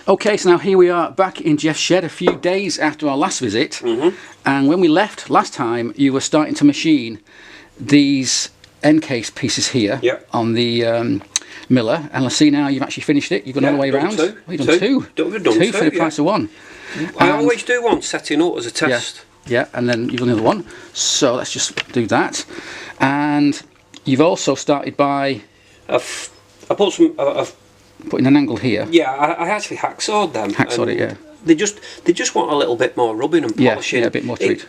Okay, so now here we are back in Jeff's shed a few days after our last visit, and when we left last time you were starting to machine these end case pieces here on the miller, and let's see now you've actually finished it. You've gone all the way around. Two. Oh, you've done two. Two for the price of one. I always do one setting up as a test. Yeah, and then you've done the other one. So let's just do that. And you've also started by... I've putting an angle here. Yeah, I actually hacksawed them. Hacksawed it, yeah. They just want a little bit more rubbing and polishing. Yeah, a bit more treat.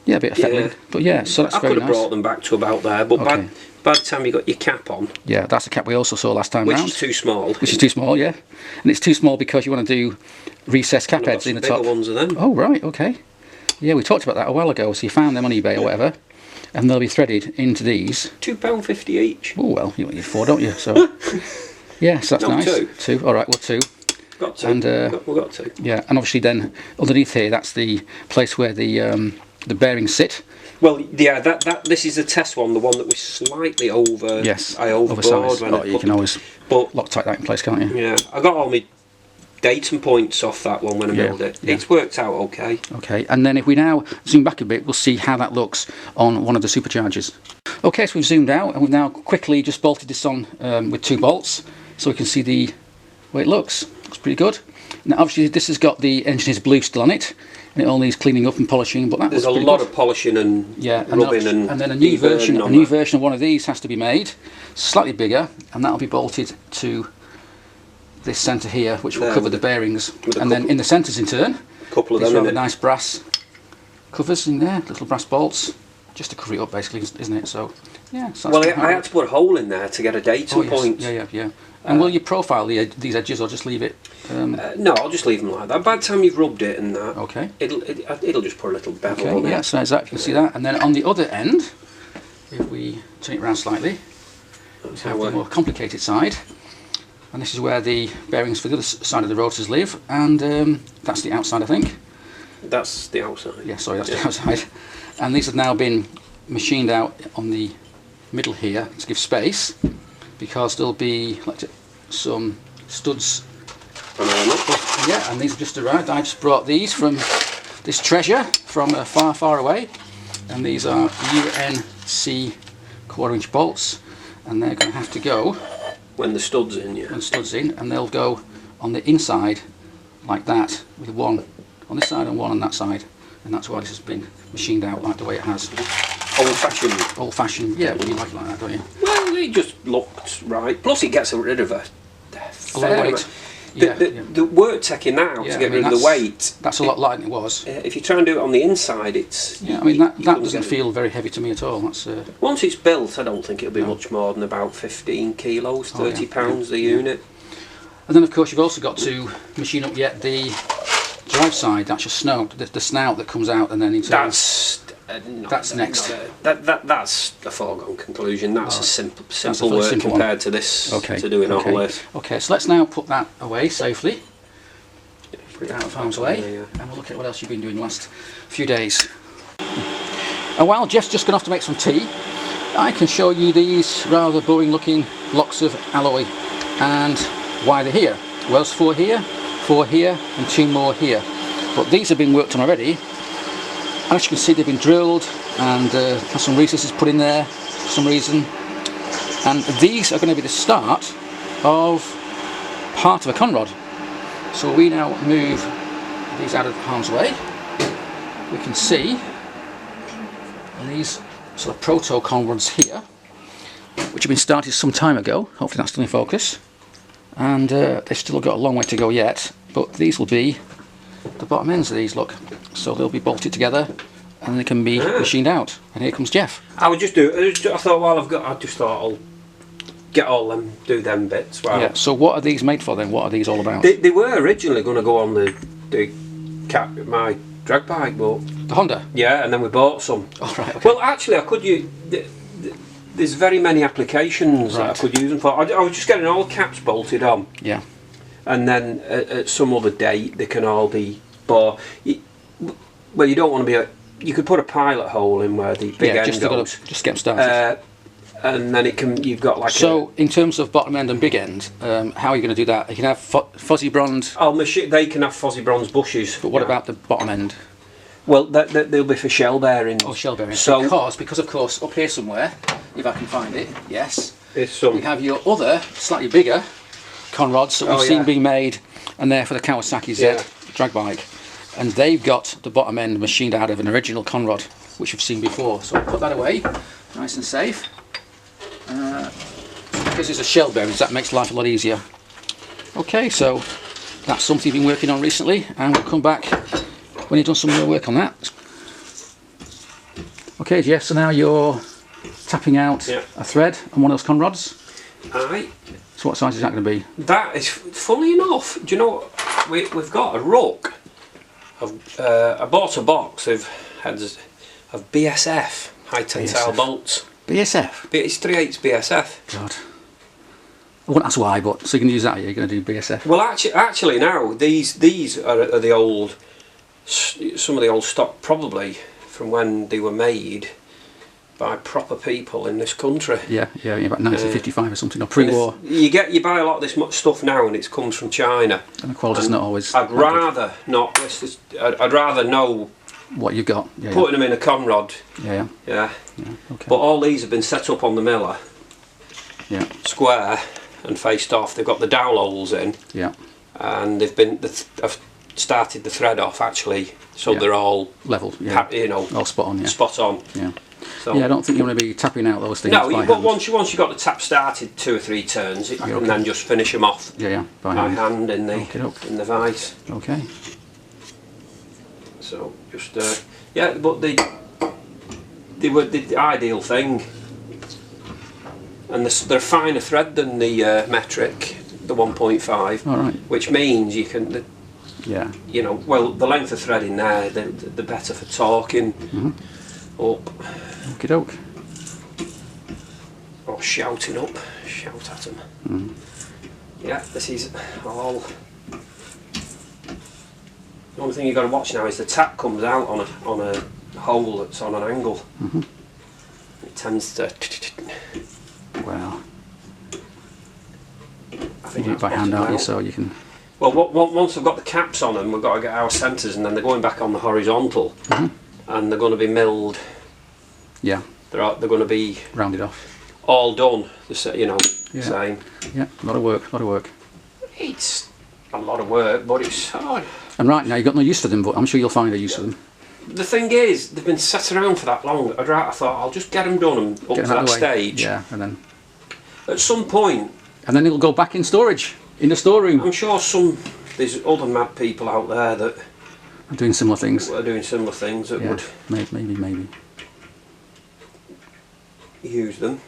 Yeah, a bit of fettling. But yeah, so that's very nice. I could have brought them back to about there, but by the time you got your cap on... Yeah, that's the cap we also saw last time round. Which is too small. Which is too small, yeah. And it's too small because you want to do recessed cap heads in the top. Bigger ones of them. Oh, right, okay. Yeah, we talked about that a while ago, so you found them on eBay or whatever, and they'll be threaded into these. £2.50 each. Oh, well, you want your four, don't you? So, yeah, so that's nice. Two. All right, well, two. Got two. And, we've got two. Yeah, and obviously then underneath here, that's the place where the bearings sit. Well, yeah, this is the test one, the one that was slightly over. Yes, I overboard. You can always Loctite that in place, can't you? Yeah, I got all my datum points off that one when I milled it. It's worked out okay. Okay, and then if we now zoom back a bit, we'll see how that looks on one of the superchargers. Okay, so we've zoomed out and we've now quickly just bolted this on with 2 bolts, so we can see the way it looks. Looks pretty good. Now, obviously, this has got the engineer's blue still on it, and it all needs cleaning up and polishing. But there's a lot of polishing and rubbing, and then a new version of one of these has to be made, slightly bigger, and that'll be bolted to this centre here, which will cover the bearings, and then in the centres in turn, these rather nice brass covers in there, little brass bolts, just to cover it up basically, isn't it? So yeah. So well, I had to put a hole in there to get a datum point. Yeah. And will you profile these edges or just leave it? No, I'll just leave them like that. By the time you've rubbed it and that, it'll just put a little bevel on it. Yeah, so exactly, you can see that. And then on the other end, if we turn it around slightly, we have the more complicated side. And this is where the bearings for the other side of the rotors live, and that's the outside, I think. That's the outside. Yeah, sorry, that's the outside. And these have now been machined out on the middle here to give space, because there'll be some studs. Yeah, and these have just arrived. I just brought these from this treasure from far, far away, and these are UNC 1/4" bolts, and they're going to have to go when the stud's in, when the stud's in, and they'll go on the inside like that, with one on this side and one on that side, and that's why this has been machined out like the way it has. Old-fashioned. Old-fashioned, yeah, well, you like it like that, don't you? Well, it just looked right. Plus, it gets rid of a lot of weight. The work taking that out to get rid of the weight. That's a lot lighter than it was. If you try and do it on the inside, it's... Yeah, I mean, that doesn't feel very heavy to me at all. That's, once it's built, I don't think it'll be much more than about 15 kilos, 30 pounds the unit. And then, of course, you've also got to machine up yet the drive side. That's your snout, the snout that comes out and then into... That's next. That's a foregone conclusion. That's a simple work compared to this, to doing all this. Okay, so let's now put that away safely. Put it out of harm's way, and we'll look at what else you've been doing the last few days. And while Jeff's just gone off to make some tea, I can show you these rather boring looking blocks of alloy and why they're here. Well, there's 4 here, and 2 more here. But these have been worked on already. And as you can see, they've been drilled and have some recesses put in there for some reason. And these are going to be the start of part of a conrod. So we now move these out of harm's way. We can see these sort of proto conrods here, which have been started some time ago. Hopefully that's still in focus. And they've still got a long way to go yet, but these will be the bottom ends of these, look. So they'll be bolted together and they can be machined out. And here comes Jeff. I would just I thought, I just thought I'll get all them, do them bits. Well, yeah, so what are these made for then? What are these all about? They were originally going to go on my drag bike, but... The Honda? Yeah, and then we bought some. Oh, right, okay. Well, actually, I could use... There's very many applications that I could use them for. I was just getting all caps bolted on. Yeah. And then at some other date they can all be well, you don't want to be you could put a pilot hole in where the big end goes. Just get them started. and then you've got like so in terms of bottom end and big end, how are you going to do that? You can have fuzzy bronze. Oh, they can have fuzzy bronze bushes. But what about the bottom end? Well, they'll be for shell bearings. Oh, shell bearings. So because of course up here somewhere, if I can find it, yes, you have your other slightly bigger conrods that we've seen being made, and they're for the Kawasaki Z drag bike, and they've got the bottom end machined out of an original conrod, which you've seen before. So I'll put that away, nice and safe. Because it's a shell bearings, that makes life a lot easier. Okay, so that's something you've been working on recently, and we'll come back when you've done some more work on that. Okay, Jeff, so now you're tapping out a thread on one of those conrods. Aye. So what size is that going to be? That is, funny enough, do you know what? We've got a rook. I bought a box of BSF, high tensile bolts. BSF? It's 3/8 BSF. God. I wouldn't ask why, but so you can use that, you're going to do BSF? Well, actually now, these are the old, some of the old stock, probably from when they were made by proper people in this country. Yeah, about 1955 or something, or pre-war. You buy a lot of this stuff now, and it comes from China. And the quality's not always. I'd rather not. I'd rather know what you've got. Putting them in a conrod. Yeah. Okay. But all these have been set up on the miller. Yeah. Square and faced off. They've got the dowel holes in. Yeah. And I've started the thread off actually, so they're all level. All spot on. Yeah. Spot on. Yeah. So, I don't think you want to be tapping out those things. No, but once you've got the tap started 2 or 3 turns, you can then just finish them off. By hand in the vise. Okay. So just but they were the ideal thing, and they're finer thread than the metric, the 1.5. All right. Which means you can. The length of thread in there, the better for torquing up. Okie doke. Or shouting up, shout at them. Yeah, this is all. The only thing you've got to watch now is the tap comes out on a hole that's on an angle. It tends to. Well, I think you do it by hand, aren't you? So you can. Well, once I've got the caps on them, we've got to get our centres, and then they're going back on the horizontal, and they're going to be milled. Yeah. They're going to be rounded off. All done. Same. Yeah. A lot of work. It's a lot of work, but it's hard. And right now you've got no use for them, but I'm sure you'll find a use for them. The thing is, they've been sat around for that long. I thought I'll just get them done and up to that stage. Yeah, and then. At some point. And then it'll go back in storage, in the storeroom. I'm sure there's other mad people out there that are doing similar things. That would maybe use them.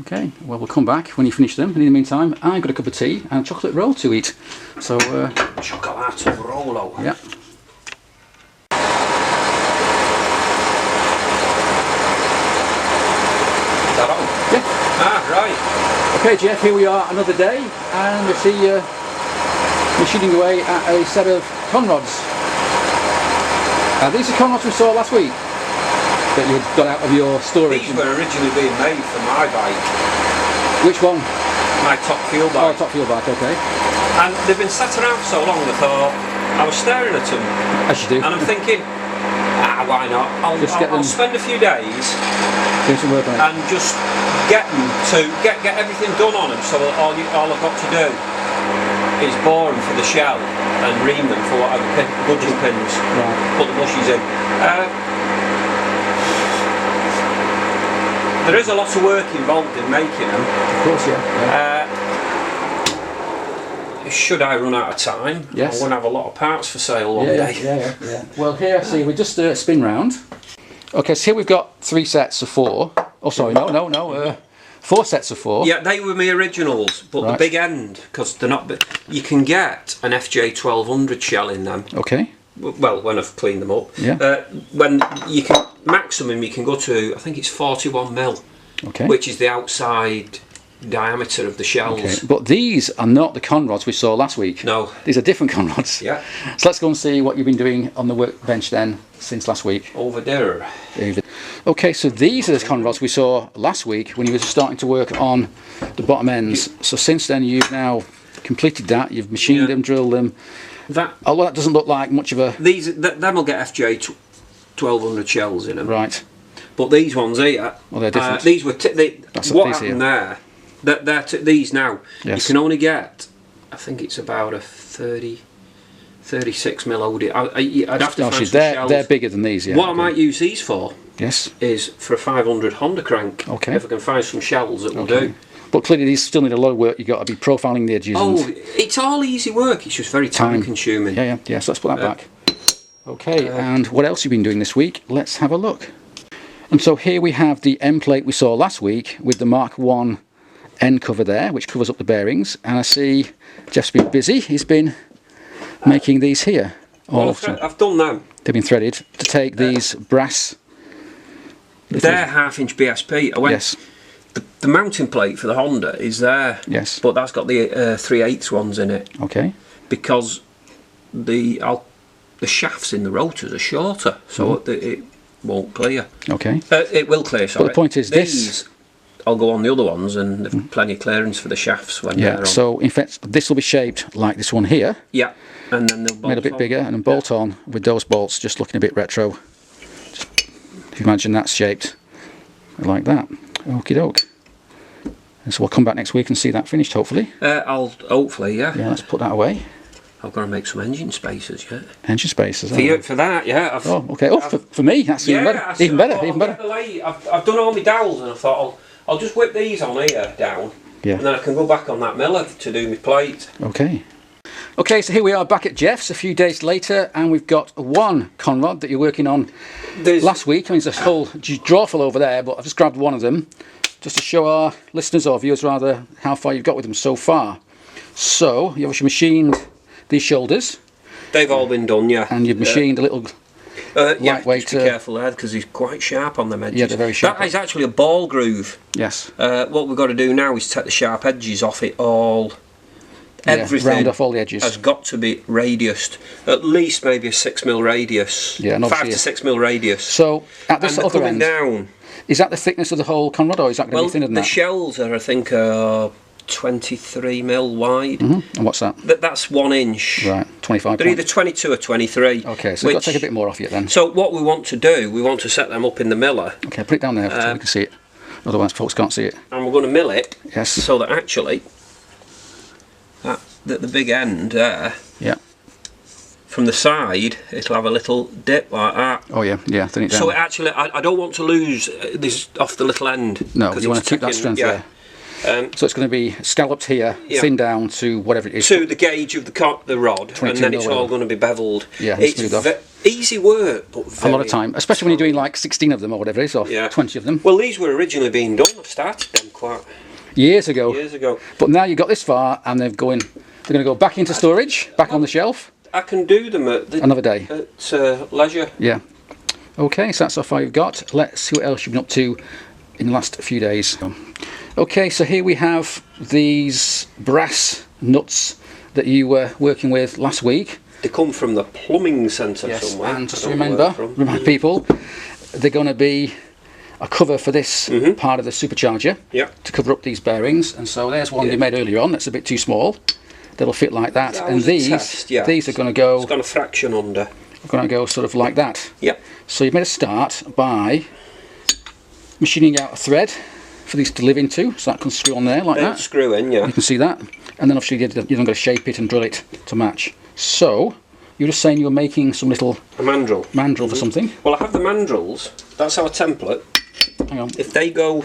Okay, well we'll come back when you finish them. And in the meantime, I've got a cup of tea and a chocolate roll to eat. So chocolate rollo. Yeah. Is that on? Yeah. Right. Okay, Jeff, here we are another day, and we see you machining away at a set of conrods. These are conrods we saw last week that you got out of your storage. These were originally being made for my bike. Which one? My top fuel bike. Oh, top fuel bike, okay. And they've been sat around for so long, I thought, I was staring at them. As you do. And I'm thinking, why not? I'll spend a few days do some work on it. And just get everything done on them, so that all I've got to do is bore them for the shell and ream them for whatever budging pins, put the bushes in. There is a lot of work involved in making them. Of course, yeah. Should I run out of time, yes. I won't have a lot of parts for sale one day. Yeah. Well, here, see, we just spin round. Okay, so here we've got 3 sets of 4. Oh, sorry, no. 4 sets of 4. Yeah, they were my originals, but the big end, because they're not. You can get an FJ 1200 shell in them. Okay. Well, when I've cleaned them up. Yeah. When you can maximum, you can go to, I think it's 41 mil. Okay. Which is the outside diameter of the shells. Okay. But these are not the conrods we saw last week. No. These are different conrods. Yeah. So let's go and see what you've been doing on the workbench then since last week. Over there. Okay, so these are the conrods we saw last week when you were starting to work on the bottom ends. So since then you've now completed that, you've machined them, drilled them. Although that doesn't look like much of a... Them will get FJ 1200 shells in them. Right. But these ones here, well, they're different. These were what happened there. These now, you can only get, I think it's about a 36 mil OD. I'd have to find some shells. They're bigger than these, yeah. What I might use these for, yes, is for a 500 Honda crank. Okay. If I can find some shells that will do. But clearly these still need a lot of work. You've got to be profiling the edges. Oh, it's all easy work. It's just very time consuming. Yeah. So let's put that back. Okay, and what else have you been doing this week? Let's have a look. And so here we have the end plate we saw last week with the Mark 1 end cover there, which covers up the bearings. And I see Jeff's been busy. He's been making these here. Well, I've done them. They've been threaded to take these brass. They're 1/2 inch BSP. Yes. The mounting plate for the Honda is there. Yes. But that's got the 3/8 ones in it. Okay. Because the shafts in the rotors are shorter, so it won't clear. Okay. It will clear, sorry. But the point is these I'll go on the other ones, and there's plenty of clearance for the shafts when they're on. So in fact this will be shaped like this one here. Yeah. And then they'll bolt made a bit bigger and then bolt on with those bolts, just looking a bit retro. If you imagine that's shaped like that. Okie doke. And so we'll come back next week and see that finished, hopefully. Hopefully, yeah. Yeah, let's put that away. I've got to make some engine spacers yet. Engine spacers. For that, yeah. Okay. For me, that's even better. Even better. I've done all my dowels, and I thought I'll just whip these on here down. Yeah. And then I can go back on that miller to do my plate. Okay. Okay, so here we are back at Jeff's a few days later, and we've got one conrod that you're working on last week. I mean, there's a whole drawful over there, but I've just grabbed one of them just to show our listeners, or viewers rather, how far you've got with them so far. So, you obviously machined these shoulders. They've all been done, yeah. And you've machined a little lightweight... just be careful there, because he's quite sharp on them edges. Yeah, they're very sharp. That is actually a ball groove. Yes. What we've got to do now is take the sharp edges off it all. Everything round off all the edges has got to be radiused, at least maybe a 6 mil radius, and 5 to 6 mil radius. So at this other end, down, is that the thickness of the whole conrod, or is that going to be thinner than that? The shells are, I think, 23 mil wide. And what's that? That's 1 inch. Right, 25. They're either 22 or 23. Okay, so we've got to take a bit more off you then. So what we want to do, we want to set them up in the miller. Okay, put it down there so we can see it. Otherwise, folks can't see it. And we're going to mill it. Yes. So that actually, the big end there. Yeah. From the side, it'll have a little dip like that. Oh yeah, thin it down. So actually, I don't want to lose this off the little end. No, because you want to keep that strength there. So it's going to be scalloped here, thin down to whatever it is. To the gauge of the rod, and then it's all going to be beveled. Yeah, it's easy work, but a lot of time, especially when you're doing like 16 of them or whatever it is, or 20 of them. Well, these were originally being done. I started them quite years ago. But now you've got this far, and they're going to go back into storage, back on the shelf. I can do them at another day at leisure. Yeah. Okay, so that's how far you've got. Let's see what else you've been up to in the last few days. Okay, so here we have these brass nuts that you were working with last week. They come from the plumbing centre somewhere. And just to remind people, they're going to be a cover for this part of the supercharger to cover up these bearings. And so there's one you made earlier on that's a bit too small. That'll fit like that. And these are going to go... It's got a fraction under. Going to go sort of like that. Yep. So you've made a start by machining out a thread for these to live into, so that can screw on there like that. Screw in, yeah. You can see that. And then obviously you're then going to shape it and drill it to match. So you're just saying you're making some little... A mandrel. Mandrel for something. Well, I have the mandrels. That's our template. Hang on. If they go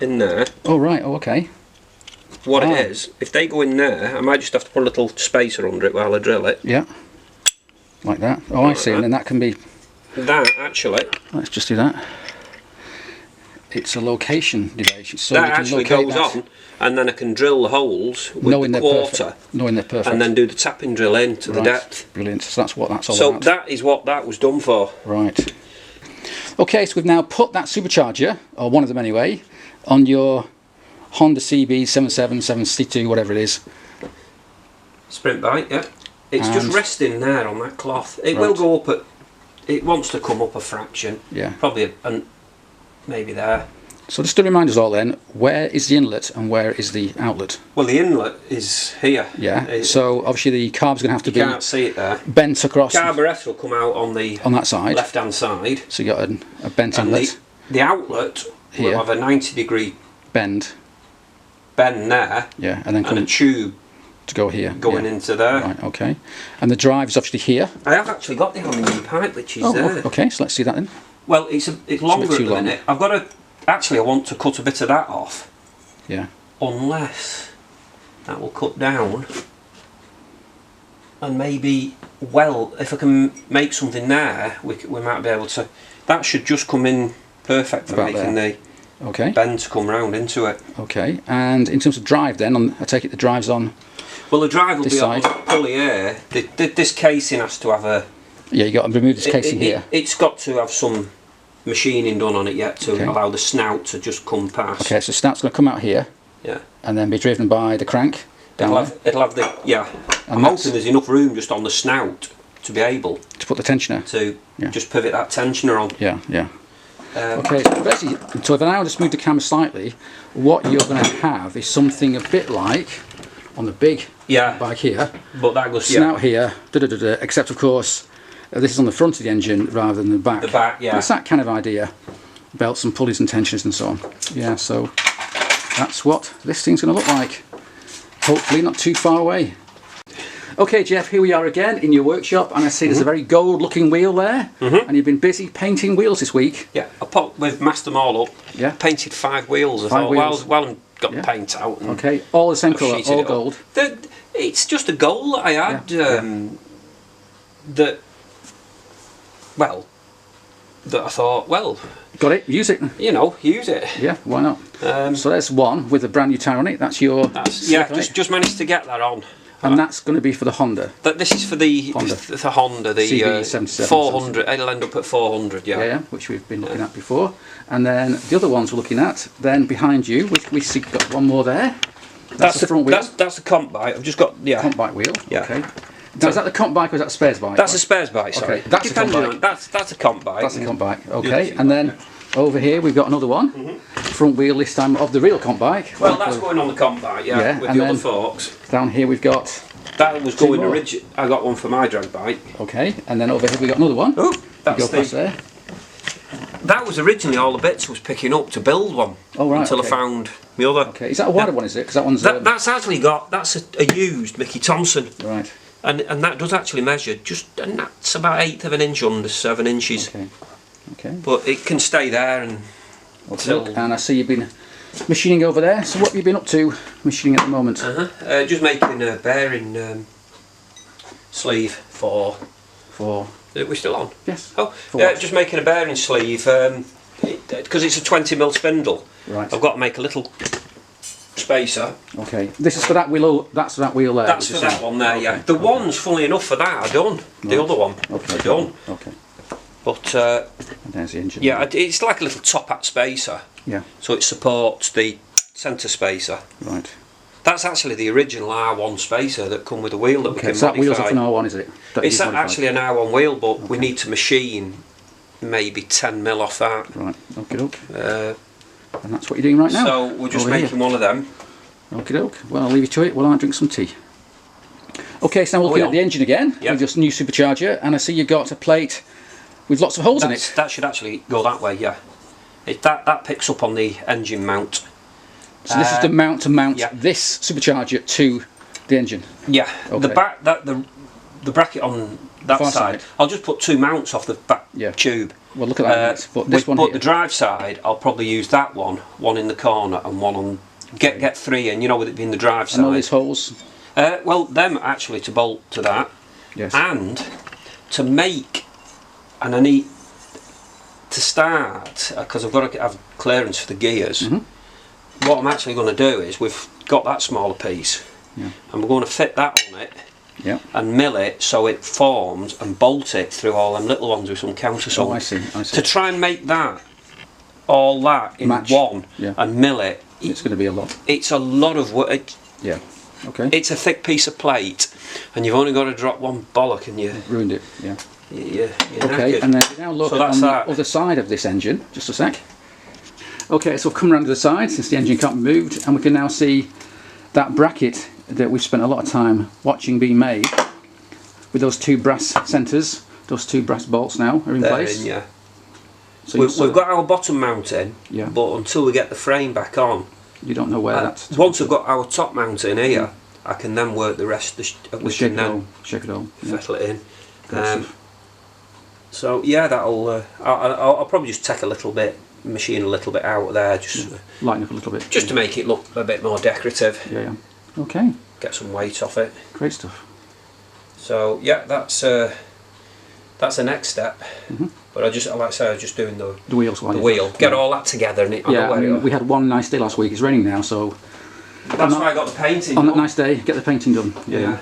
in there... Oh, right. Oh, okay. What it is, if they go in there, I might just have to put a little spacer under it while I drill it. Yeah. Like that. Oh, I see. And then that can be... That, actually... Let's just do that. It's a location device. So that actually goes on, and then I can drill the holes with the quarter. Knowing they're perfect. And then do the tapping drill in to the depth. Brilliant. So that's what that's all So about. that is what that was done for. Right. Okay, so we've now put that supercharger, or one of them anyway, on your Honda CB 77762, whatever it is. Sprint bike, yeah. It's just resting there on that cloth. It will go up at it wants to come up a fraction. Yeah. Probably, and maybe there. So just to remind us all then, where is the inlet and where is the outlet? Well, the inlet is here. Yeah. So obviously the carb's going to have to be. You can't see it there. Bent across. Carburettor will come out on that side. left-hand side. So you got a bent inlet. The outlet here will have a 90-degree bend. There. Yeah, and then a tube to go here. Going into there. Right. Okay. And the drive is obviously here. I have actually got the aluminium pipe, which is there. Okay. So let's see that then. Well, it's longer at the long. minute. I've got to. Actually, I want to cut a bit of that off. Yeah. Unless that will cut down. And maybe, well, if I can make something there, we might be able to. That should just come in perfect for making the bend to come round into it. Okay. And in terms of drive, then, I take it the drive's on. Well, the drive will be side. on pulley here. This casing has to have a. Yeah, you got to remove this casing here. It's got to have some machining done on it yet to allow the snout to just come past. Okay, so snout's going to come out here. Yeah. And then be driven by the crank. It'll have the I'm hoping there's enough room just on the snout to be able to put the tensioner to just pivot that tensioner on. Yeah, yeah. Okay, so basically, so if I now just move the camera slightly, what you're going to have is something a bit like on the big bike here, but that goes snout here, except of course this is on the front of the engine rather than the back. The back, yeah. But it's that kind of idea, belts and pulleys and tensioners and so on. Yeah, so that's what this thing's going to look like. Hopefully not too far away. Okay, Jeff, here we are again in your workshop, and I see there's a very gold-looking wheel there, and you've been busy painting wheels this week. Yeah, we've massed them all up. Yeah. Painted 5 wheels. While I'm got the paint out. And okay, all the same colour, all gold. It's just a goal that I had. That I thought, well, got it, use it. You know, use it. Yeah, why not? So there's one with a brand new tyre on it. That's your. Just managed to get that on. And that's going to be for the Honda. This is for the Honda, the CB77. 400. It'll end up at 400. Yeah, which we've been looking at before. And then the other ones we're looking at. Then behind you, we see got one more there. That's the front wheel. That's the comp bike. I've just got comp bike wheel. Yeah. Okay. Now, is that the comp bike or is that a spares bike? That's a spares bike. Sorry. Okay. That's a comp bike. That's a comp bike. That's a comp bike. Okay. And then over here we've got another one. Front wheel this time of the real comp bike. Well, that's going on the comp bike. Yeah. With the other forks. Down here we've got. That was going original. I got one for my drag bike. Okay, and then over here we got another one. Oh, that's there. That was originally all the bits I was picking up to build one. Oh right. Until I found my other. Okay, is that a wider one? Is it? Because that one's. That's actually got. That's a used Mickey Thompson. Right. And that does actually measure and that's about 1/8 of an inch under 7 inches. Okay. Okay. But it can stay there and. And I see you've been machining over there. So what have you been up to machining at the moment? Just making a bearing sleeve for. Are we still on? Yes. Oh, just making a bearing sleeve because it's a 20mm spindle. Right. I've got to make a little spacer. Okay. This is for that wheel. That's for that wheel there. That's for that one there. Yeah. The ones, funnily enough, for that are done. The other one. Okay. Done. Okay. But and there's the engine. Yeah, it's like a little top hat spacer. Yeah. So it supports the centre spacer. Right. That's actually the original R1 spacer that come with the wheel that we can so modify. that wheel's up an R1, is it? It's actually an R1 wheel, but we need to machine maybe 10mm off that. Right. Okay. And that's what you're doing right now. So we're just making one of them. Okay. Well, I'll leave you to it while I drink some tea. Okay, so now we're looking at the engine again. With this new supercharger, and I see you've got a plate with lots of holes in it. That should actually go that way, yeah. That picks up on the engine mount. So this is the mount to mount this supercharger to the engine. Yeah. Okay. The bracket on that side. I'll just put 2 mounts off the back tube. Well, look at that. But this one here. The drive side, I'll probably use that one in the corner, and one on. Get 3 in. You know, with it being the drive side. And all these holes. Well, them actually to bolt to that. Yes. And to make, and I need to start because I've got to have clearance for the gears. What I'm actually going to do is we've got that smaller piece, and we're going to fit that on it, and mill it so it forms and bolt it through all them little ones with some countersunk. Oh, I see. To try and make all that in one and mill it. It's going to be a lot. It's a lot of work. Yeah. Okay. It's a thick piece of plate, and you've only got to drop one bollock, and you ruined it. Yeah. you're okay, knackered. and then now look So on that's the that. other side of this engine. Just a sec. Okay, so we've come around to the side since the engine can't be moved, and we can now see that bracket that we've spent a lot of time watching being made with those two brass centres. Those two brass bolts now are in place. Yeah. So We've got our bottom mount in, yeah, but until we get the frame back on, you don't know where that's. Once I've got our top mount in here, I can then work the rest. We can then shake it all, yeah. settle it in. So yeah, that'll. I'll probably just take a little bit, machine a little bit out of there, just lighten up a little bit, just to make it look a bit more decorative. Yeah. Okay. Get some weight off it. Great stuff. So yeah, that's the next step. Mm-hmm. But like I say, I was just doing the wheels. The wheel. Get all that together, and I mean, we had one nice day last week. It's raining now, so that's why I got the painting. On that nice day, get the painting done. Yeah.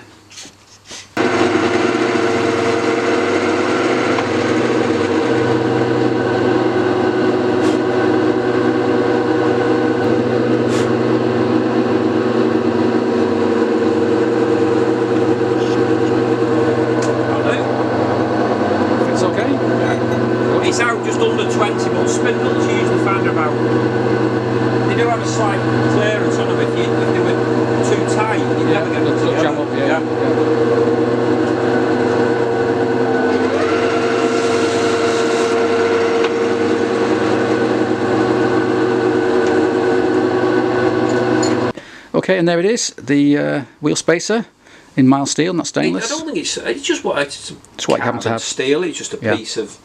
It's out just under 20, but spindles you usually find about. They do have a slight clearance on them if they were too tight. You never get them to jam up. Okay, and there it is, the wheel spacer in mild steel, not stainless. I don't think it's just what it's what you happen to have. Steel. It's just a piece of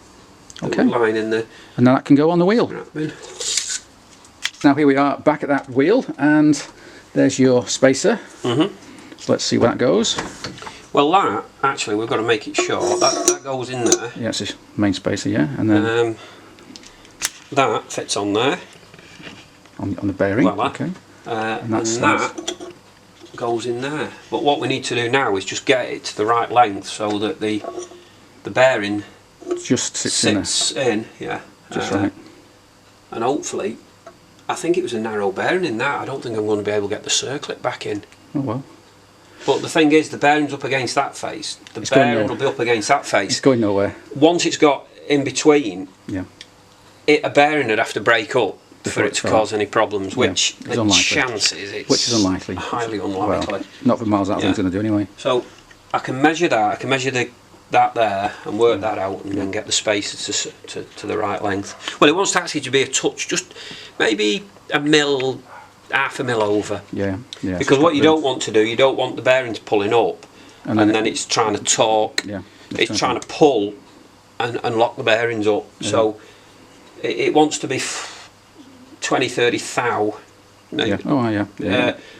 line in the. And then that can go on the wheel. Now here we are back at that wheel, and there's your spacer. Let's see where that goes. Well, that actually we've got to make it short. That goes in there. Yeah, it's this main spacer, yeah, and then that fits on there. On the bearing. Well, okay. And that goes in there. But what we need to do now is just get it to the right length so that the bearing just sits in. Yeah. Just right. And hopefully, I think it was a narrow bearing in that. I don't think I'm going to be able to get the circlip back in. Oh well. But the thing is, the bearing's up against that face. The bearing will be up against that face. It's going nowhere. Once it's got in between, yeah, a bearing would have to break up for it to cause any problems, which the chances which is unlikely, highly unlikely. Well, not for miles out of it's going to do anyway. So I can measure that. I can measure that there and work that out, and then get the spacer to the right length. Well, it wants actually to be a touch, just maybe half a mil over. Yeah. Because what you don't want to do, you don't want the bearings pulling up, and then it's trying to torque. Yeah. It's trying to pull and lock the bearings up. Yeah. So it wants to be 20-30 thou. Yeah. Oh yeah.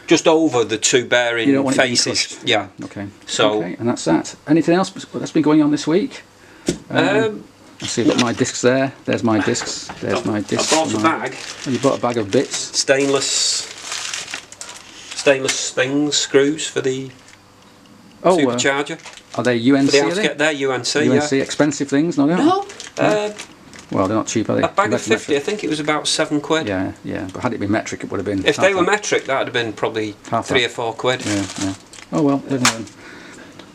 Just over the two bearing faces. Yeah. Okay. So and that's that. Anything else that's been going on this week? I see I've got my discs there. There's my discs. There's my discs. I bought a bag. Oh, you bought a bag of bits. Stainless things, screws for the Supercharger. Are they UNC? They're UNC. UNC, expensive things, no? Well, they're not cheap, are they? A bag of 50, I think it was about £7. Yeah. But had it been metric, it would have been. If they were metric, that would have been probably half £3 or £4. Yeah. Oh well, live and learn.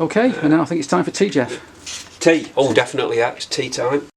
Okay, and now I think it's time for tea, Jeff. Tea? Oh, definitely, yeah. It's tea time.